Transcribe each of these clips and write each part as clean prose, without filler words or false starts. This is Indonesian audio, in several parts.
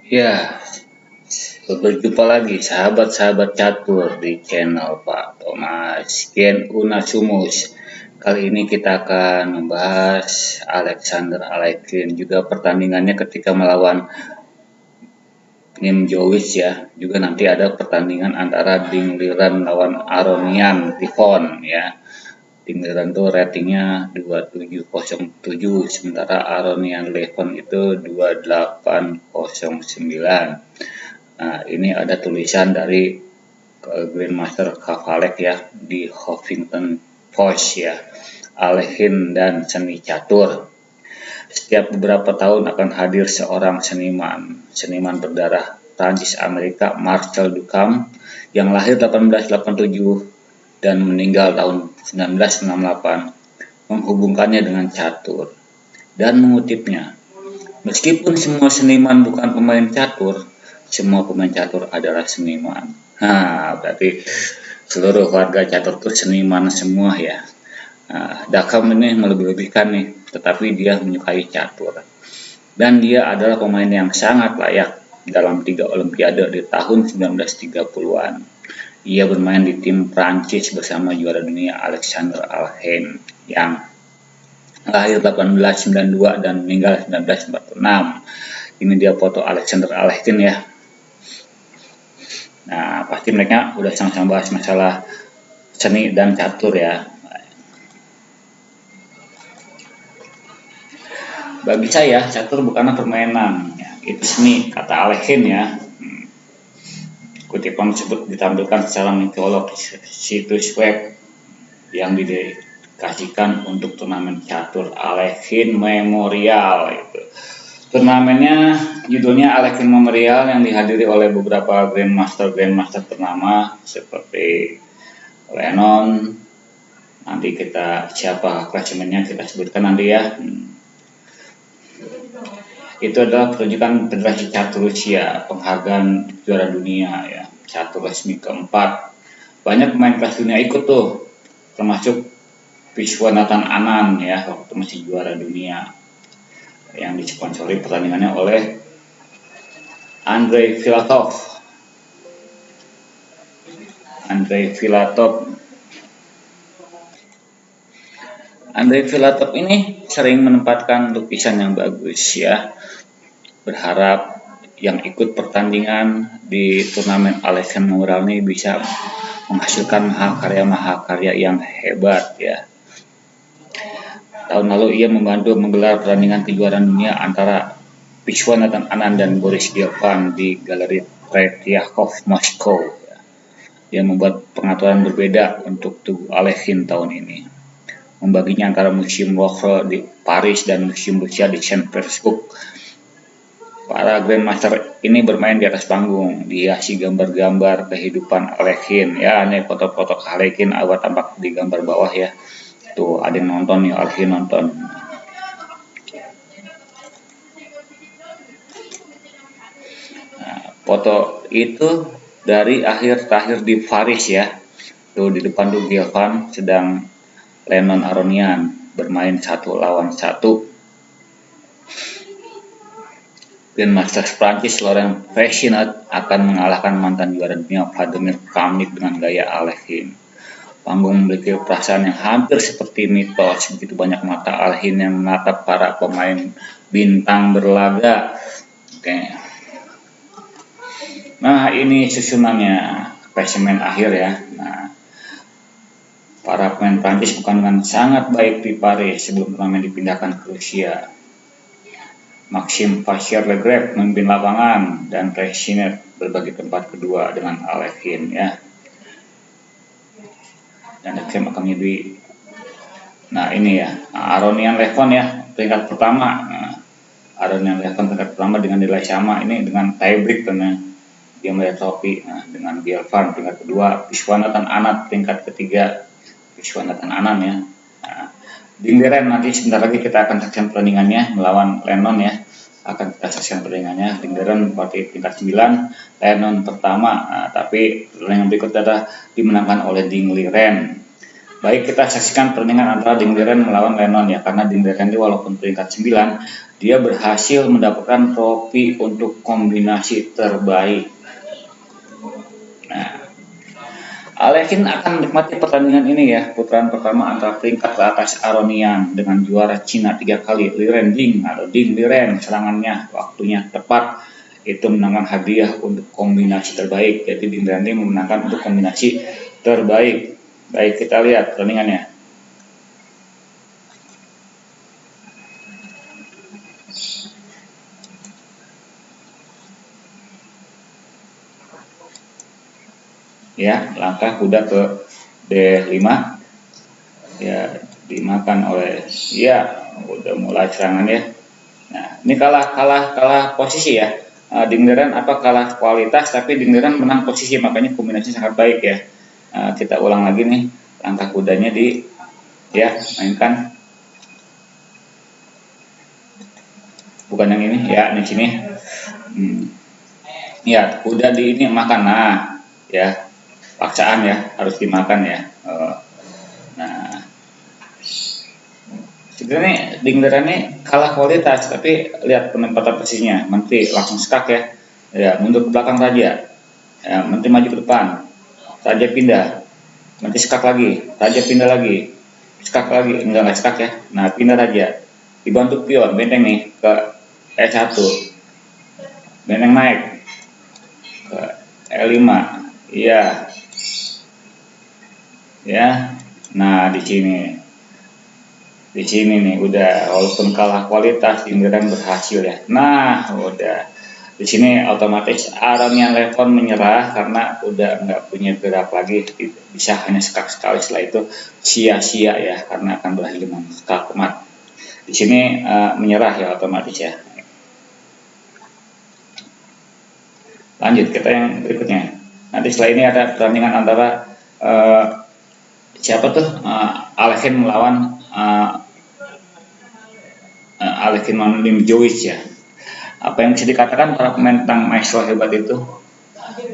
Ya, berjumpa lagi sahabat-sahabat catur di channel Pak Thomas Gen Unasumus. Kali ini kita akan membahas Alexander Alekhine, juga pertandingannya ketika melawan Nim Jowis ya. Juga nanti ada pertandingan antara Ding Liren lawan Aronian Tifon ya. Ding Liren tuh ratingnya 2707, sementara Aronian Levon itu 2809. Nah, ini ada tulisan dari Grandmaster Kavalek ya di Huffington Post ya. Alekhine dan seni catur. Setiap beberapa tahun akan hadir seorang seniman berdarah Prancis Amerika Marcel Duchamp yang lahir 1887 dan meninggal tahun 1968, menghubungkannya dengan catur dan mengutipnya. Meskipun semua seniman bukan pemain catur, semua pemain catur adalah seniman. Berarti seluruh warga catur itu seniman semua ya. Duchamp ini melebih-lebihkan nih, tetapi dia menyukai catur. Dan dia adalah pemain yang sangat layak dalam 3 Olimpiade di tahun 1930-an. Ia bermain di tim Prancis bersama juara dunia Alexander Alekhine yang lahir 1892 dan meninggal 1946. Ini dia foto Alexander Alekhine ya. Nah, pasti mereka udah sama-sama bahas masalah seni dan catur ya. Bagi saya, catur bukanlah permainan, ya. Itu seni, kata Alekhine ya. Kutipan tersebut ditampilkan secara mitologis situs web yang didedikasikan untuk turnamen catur Alekhine Memorial itu. Turnamennya judulnya Alekhine Memorial yang dihadiri oleh beberapa grandmaster ternama seperti Lennon. Nanti kita siapa klasemennya kita sebutkan nanti ya. Itu adalah pertunjukan Federasi Catur Rusia, penghargaan juara dunia ya, catur resmi keempat. Banyak pemain kelas dunia ikut tuh, termasuk Viswanathan Anand ya, waktu masih juara dunia, yang disponsori pertandingannya oleh Andrei Filatov. Andrei Filatov ini sering menempatkan lukisan yang bagus ya. Berharap yang ikut pertandingan di turnamen Alekhine Memorial ini bisa menghasilkan mahakarya yang hebat ya. Tahun lalu ia membantu menggelar pertandingan kejuaraan dunia antara Viswanathan Anand dan Boris Gelfand di Galeri Tretyakov Moskow ya. Dia membuat pengaturan berbeda untuk tubuh Alekhine tahun ini, membaginya antara Museum Louvre di Paris dan Museum Rusia di Saint Petersburg. Para grandmaster ini bermain di atas panggung, dihiasi gambar-gambar kehidupan Alekhine ya. Ini foto-foto Alekhine awal tampak di gambar bawah ya. Tuh ada yang nonton nih, Alekhine nonton. Nah, foto itu dari akhir di Paris ya. Tuh di depan tuh Gelfand sedang Lennon Aronian bermain 1 lawan 1. Grandmaster Prancis Laurent Fresnel akan mengalahkan mantan juara dunia Vladimir Kramnik dengan gaya Alekhine. Panggung memiliki perasaan yang hampir seperti mitos, begitu banyak mata Alekhine yang menatap para pemain bintang berlaga. Oke. Nah, ini susunannya klasemen akhir ya. Nah, para pemain Prancis bukan dengan sangat baik di Paris sebelum turnamen dipindahkan ke Rusia. Maxime Vachier-Lagrave memimpin lapangan dan Fresnel berbagi tempat kedua dengan Alekhine ya. Dan Alekhine akan menjadi, nah ini ya, Aronian Levon ya peringkat pertama. Aronian Levon peringkat pertama dengan nilai sama ini dengan tiebreak karena dia meraih trofi. Dengan Gelfand peringkat kedua, Viswanathan Anand peringkat ketiga. Viswanathan Anand ya. Ding Liren nanti sebentar lagi kita akan saksikan pertandingannya melawan Lennon ya. Akan kita saksikan pertandingannya. Ding Liren partai tingkat 9, Lennon pertama. Tapi pertandingan berikut adalah dimenangkan oleh Ding Liren. Baik, kita saksikan pertandingan antara Ding Liren melawan Lennon ya, karena Ding Liren ini walaupun peringkat 9, dia berhasil mendapatkan trofi untuk kombinasi terbaik. Nah, Alekhine akan menikmati pertandingan ini ya, putaran pertama antara peringkat teratas Aronian dengan juara Cina 3 kali, Liren Ding atau Ding Liren. Serangannya waktunya tepat, itu menangkan hadiah untuk kombinasi terbaik. Jadi Ding Liren Ding memenangkan untuk kombinasi terbaik. Baik, kita lihat pertandingannya. Ya, langkah kuda ke D5 ya, dimakan oleh ya, udah mulai serangan ya. Nah, ini kalah posisi ya. Ding Liren kalah kualitas, tapi Ding Liren menang posisi, makanya kombinasi sangat baik ya. Kita ulang lagi nih, langkah kudanya di ya, mainkan. Bukan yang ini ya, di sini. Ya, kuda di ini makan. Nah, ya, paksaan ya, harus dimakan ya. Nah, sebenarnya Ding Liren ini kalah kualitas, tapi lihat penempatan posisinya. Menteri langsung skak ya. Ya, mundur ke belakang raja. Ya, Menteri maju ke depan. Raja pindah. Menteri skak lagi. Raja pindah lagi. Skak lagi. Enggak skak ya. Nah, pindah raja. Dibantu pion, benteng nih ke E1. Benteng naik ke E5. Iya. Ya. Nah, di sini nih udah, walaupun kalah kualitas Ding Liren berhasil ya. Nah, udah di sini otomatis Aronian Levon menyerah karena udah nggak punya gerak lagi, bisa hanya skak sekali, setelah itu sia-sia ya, karena akan berakhir dengan skak mat. Di sini menyerah ya otomatis ya. Lanjut kita yang berikutnya. Nanti setelah ini ada pertandingan antara siapa tuh, Alekhine melawan Alekhine Lim Jowic ya. Apa yang bisa dikatakan para pemain tentang maestro hebat itu?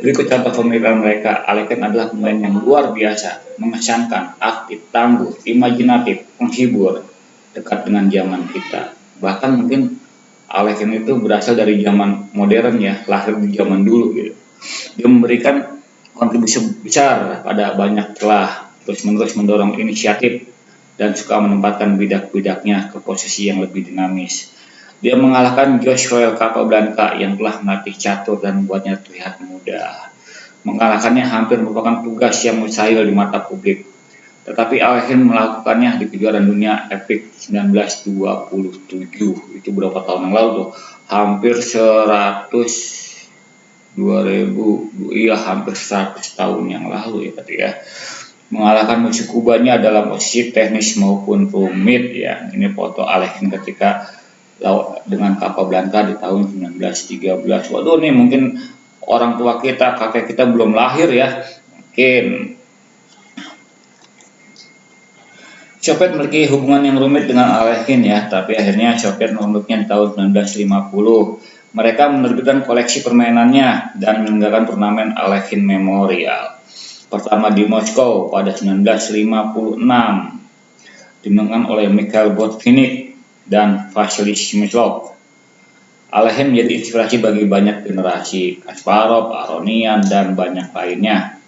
Berikut contoh pemilihan mereka. Alekhine adalah pemain yang luar biasa, mengesankan, aktif, tangguh, imajinatif, menghibur, dekat dengan zaman kita. Bahkan mungkin Alekhine itu berasal dari zaman modern ya, lahir di zaman dulu gitu. Dia memberikan kontribusi besar pada banyak celah, terus-menerus mendorong inisiatif, dan suka menempatkan bidak-bidaknya ke posisi yang lebih dinamis. Dia mengalahkan Josh Royal Capablanca yang telah melatih catur dan membuatnya terlihat mudah. Mengalahkannya hampir merupakan tugas yang mustahil di mata publik. Tetapi Alekhine melakukannya di kejuaraan dunia Epic 1927. Itu berapa tahun yang lalu tuh? Hampir 2000, iya hampir 100 tahun yang lalu ya tadi ya. Mengalahkan musuh Kubanya dalam posisi teknis maupun rumit ya. Ini foto Alekhine ketika dengan Capablanca di tahun 1913. Waduh, nih mungkin orang tua kita, kakek kita belum lahir ya. Mungkin Chopet memiliki hubungan yang rumit dengan Alekhine ya, tapi akhirnya Chopet memeluknya di tahun 1950. Mereka menerbitkan koleksi permainannya dan menyelenggarakan turnamen Alekhine Memorial. Pertama di Moskow pada 1956, dimenangkan oleh Mikhail Botvinnik dan Vasily Smyslov. Alekhine menjadi inspirasi bagi banyak generasi, Kasparov, Aronian, dan banyak lainnya.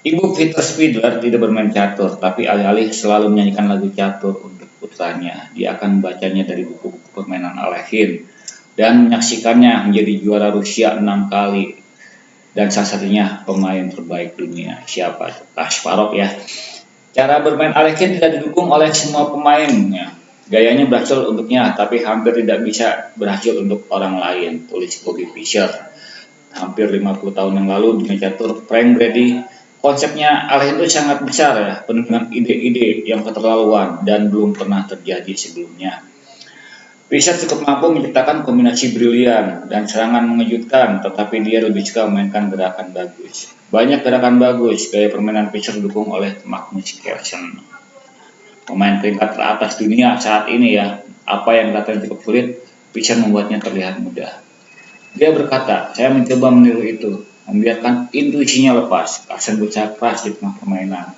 Ibu Peter Spidler tidak bermain catur, tapi alih-alih selalu menyanyikan lagu catur untuk putranya, dia akan membacanya dari buku-buku permainan Alekhine dan menyaksikannya menjadi juara Rusia 6 kali. Dan salah satunya pemain terbaik dunia. Siapa? Kasparov ya. Cara bermain Alekhine tidak didukung oleh semua pemainnya. Gayanya berhasil untuknya, tapi hampir tidak bisa berhasil untuk orang lain, tulis Bobby Fischer. Hampir 50 tahun yang lalu dunia catur Frank Brady. Konsepnya Alekhine itu sangat besar ya, penuh dengan ide-ide yang keterlaluan dan belum pernah terjadi sebelumnya. Fischer cukup mampu menciptakan kombinasi brilian dan serangan mengejutkan, tetapi dia lebih suka memainkan gerakan bagus. Banyak gerakan bagus, gaya permainan Fischer didukung oleh Magnus Carlsen, pemain peringkat teratas dunia saat ini ya. Apa yang katanya cukup sulit, Fischer membuatnya terlihat mudah. Dia berkata, saya mencoba meniru itu, membiarkan intuisinya lepas. Carlsen berusaha keras di tengah permainan.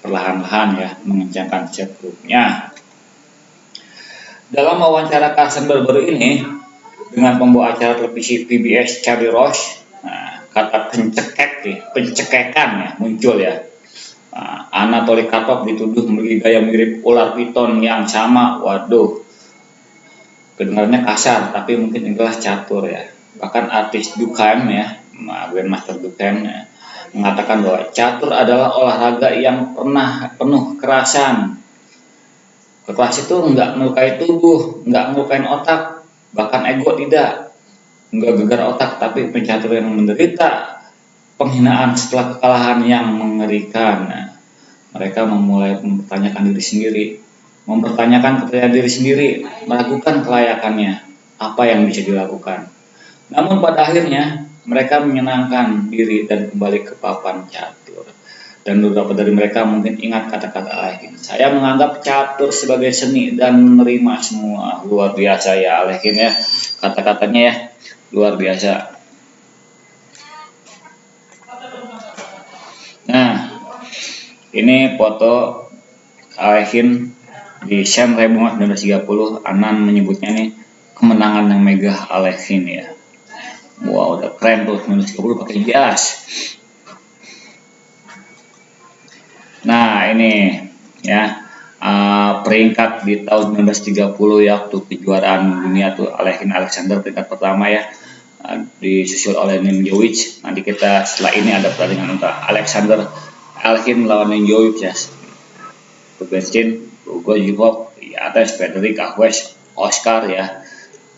perlahan-lahan ya mengencangkan serumnya. Dalam wawancara Carlsen baru-baru ini dengan pembawa acara televisi PBS Charlie Rose, kata pencekekan ya muncul ya. Anatoly Karpov dituduh memiliki gaya mirip ular piton yang sama. Waduh, kedengarannya kasar, tapi mungkin itulah catur ya. Bahkan artis Durkheim ya, Grandmaster Durkheim ya, mengatakan bahwa catur adalah olahraga yang pernah penuh kekerasan. Keras itu nggak melukai tubuh, nggak melukai otak, bahkan ego tidak, nggak gegar otak, tapi pencatur yang menderita penghinaan setelah kekalahan yang mengerikan. Nah, mereka memulai mempertanyakan diri sendiri, mempertanyakan kepercayaan diri sendiri, meragukan kelayakannya, apa yang bisa dilakukan. Namun pada akhirnya mereka menyenangkan diri dan kembali ke papan catur. Dan beberapa dari mereka mungkin ingat kata-kata Alekhine. Saya menganggap catur sebagai seni dan menerima semua. Luar biasa ya Alekhine ya. Kata-katanya ya luar biasa. Nah, ini foto Alekhine di San Remo 1930. Anan menyebutnya nih kemenangan yang megah Alekhine ya. Wow, udah keren tuh 1930 pakai jas. Nah ini ya peringkat di tahun 1930 ya waktu kejuaraan dunia tuh Alekhine Alexander peringkat pertama ya, disusul oleh Nimjowicz. Nanti kita setelah ini ada pertandingan antara Alexander Alekhine melawan Nimjowicz ya. Kubecin, Hugo Zhukov, di atas Frederick Ahwes, Oscar ya,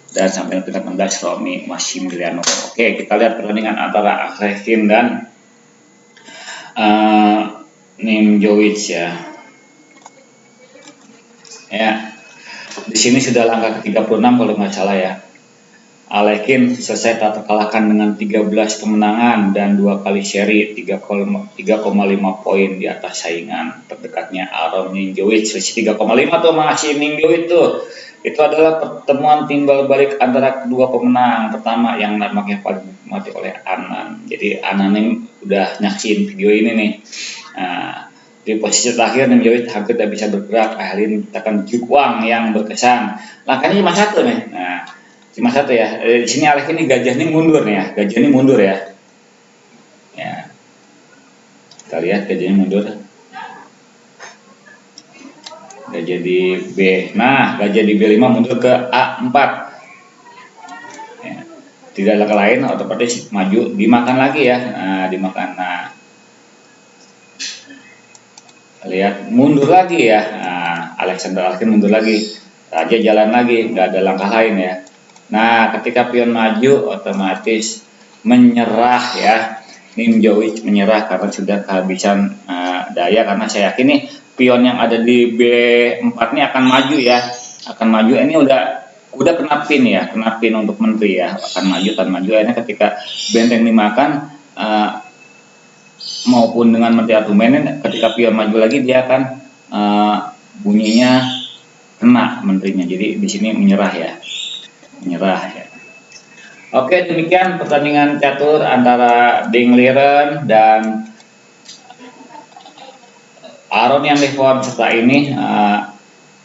dan sampai peringkat 16 Romy Massimiliano. Oke, kita lihat pertandingan antara Alekhine dan Nimjowicz ya. Ya, di sini sudah langkah ke-36 kalau nggak salah ya. Alekhine selesai tak terkalahkan dengan 13 kemenangan dan 2 kali seri 3,5 poin di atas saingan terdekatnya Aron Nimjowicz. Selisih 3,5 tuh masih Nimjowicz tuh. Itu adalah pertemuan timbal balik antara kedua pemenang. Pertama yang nampaknya paling mati oleh Anan. Jadi Anan ini udah nyaksiin video ini nih. Nah, di posisi terakhir Nimjowicz hampir tidak bisa bergerak. Akhirnya menciptakan jukwang yang berkesan. Langkahnya cuma satu nih. Nah, cuma satu ya. Di sini Alekhine gajah ini mundur nih ya. Gajah ini mundur ya. Ya. Kita lihat gajahnya mundur. Gajah di B. Nah, gajah di B5 mundur ke A4. Ya. Tidak ada lain, otomatis maju dimakan lagi ya. Nah, dimakan. Nah, lihat mundur lagi ya. Nah, Alexander Alekhine mundur lagi. Raja jalan lagi, nggak ada langkah lain ya. Nah, ketika pion maju otomatis menyerah ya. Nimjowicz menyerah karena sudah kehabisan daya, karena saya yakin nih pion yang ada di B4 ini akan maju ya. Akan maju, ini udah kena pin ya, kena pin untuk menteri ya. Akan maju. Akhirnya ketika benteng dimakan maupun dengan menteri argumen, ketika pion maju lagi dia akan bunyinya kena menterinya. Jadi di sini menyerah ya. Oke, demikian pertandingan catur antara Ding Liren dan Aron yang Levon serta ini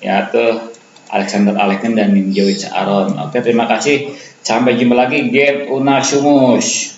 yaitu Alexander Alekhine dan Nimjowicz Aron. Oke, terima kasih. Sampai jumpa lagi. Get Una Sumus.